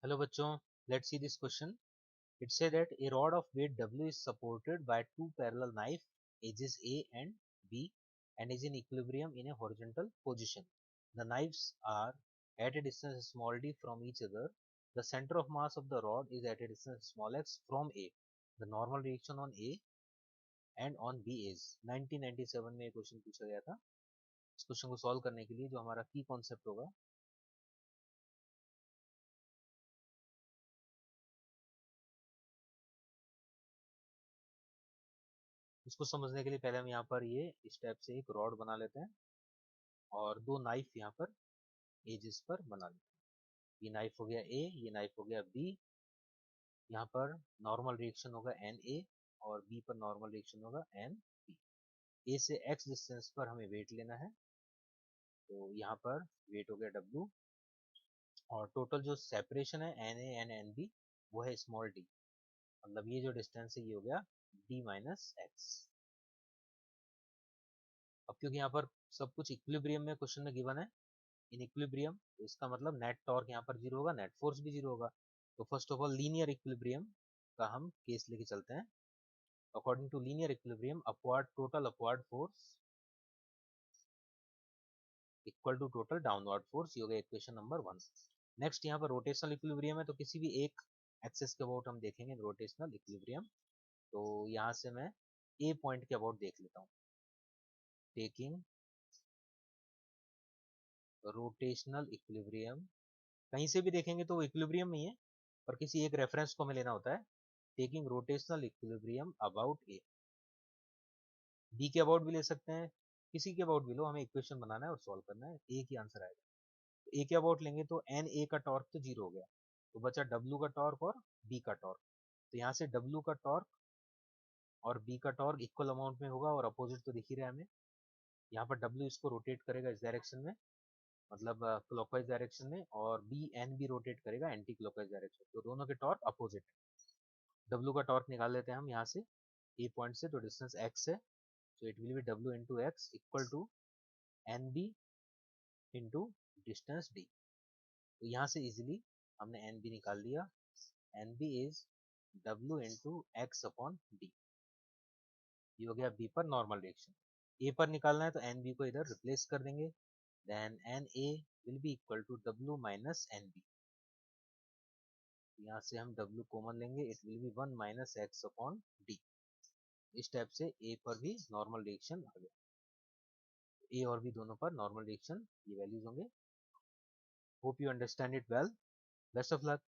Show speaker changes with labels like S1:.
S1: Hello बच्चों, let's see this question. It said that a rod of weight W is supported by two parallel knife edges A and B and is in equilibrium in a horizontal position. The knives are at a distance small d from each other. The center of mass of the rod is at a distance small x from A. The normal reaction on A and on B is 1997 में ये question पूछा गया था. इस question को solve करने के लिए जो हमारा की कॉन्सेप्ट होगा उसको समझने के लिए पहले हम यहाँ पर ये स्टेप से एक रॉड बना लेते हैं और दो नाइफ यहाँ पर एजेस पर बना लेते हैं. ये नाइफ हो गया ए, ये नाइफ हो गया बी. यहाँ पर नॉर्मल रिएक्शन होगा एन ए और बी पर नॉर्मल रिएक्शन होगा एन बी. ए से एक्स डिस्टेंस पर हमें वेट लेना है, तो यहाँ पर वेट हो गया डब्ल्यू और टोटल जो सेपरेशन है N A N N B वो है स्मॉल डी. मतलब ये जो डिस्टेंस है ये हो गया डी माइनस एक्स. अब क्योंकि यहाँ पर सब कुछ इक्विलिब्रियम में क्वेश्चन में गिवन है इन इक्विलिब्रियम, तो इसका मतलब नेट टॉर्क यहाँ पर जीरो होगा, नेट फोर्स भी जीरो होगा. तो first of all linear equilibrium का हम केस लेके चलते हैं. According to linear equilibrium upward total upward force equal to total downward force, ये हो गया इक्वेशन नंबर 1. नेक्स्ट यहाँ पर रोटेशनल इक्विलिब्रियम है, तो किसी भी एक एक्सिस के अबाउट हम देखेंगे रोटेशनल इक्विलिब्रियम. तो यहाँ से मैं ए पॉइंट के अबाउट देख लेता हूँ. टेकिंग रोटेशनल इक्विलिब्रियम, कहीं से भी देखेंगे तो इक्विलिब्रियम में ही है, पर किसी एक रेफरेंस को हमें लेना होता है. Taking rotational equilibrium about A. B के अबाउट भी ले सकते हैं, किसी के अबाउट भी लो, हमें इक्वेशन बनाना है और सॉल्व करना है, ए की आंसर आएगा. ए के अबाउट लेंगे तो एन ए का टॉर्क तो जीरो हो गया, तो बचा डब्ल्यू का टॉर्क और बी का टॉर्क. तो यहाँ से डब्ल्यू का टॉर्क और बी का टॉर्क इक्वल अमाउंट में होगा और अपोजिट तो दिख ही रहा है हमें. यहाँ पर डब्ल्यू इसको रोटेट करेगा इस डायरेक्शन में, मतलब क्लॉकवाइज डायरेक्शन में, और बी एन भी रोटेट करेगा एंटी क्लॉकवाइज डायरेक्शन. तो दोनों के टॉर्क अपोजिट है. डब्ल्यू का टॉर्क निकाल लेते हैं हम यहाँ से ए पॉइंट से, तो डिस्टेंस एक्स है, so it will be w into x equal to nb into distance d. तो यहाँ से इजीली हमने nb निकाल दिया. nb is w into x upon d. ये हो गया b पर नॉर्मल रिएक्शन. a पर निकालना है तो nb को इधर रिप्लेस कर देंगे. Then na will be equal to w minus nb. यहाँ से हम w कॉमन लेंगे, it will be 1 minus x upon d. इस स्टेप से a पर भी नॉर्मल रिएक्शन आ गया. ए और बी दोनों पर नॉर्मल रिएक्शन ये वैल्यूज होंगे. Hope you understand it well. Best of luck.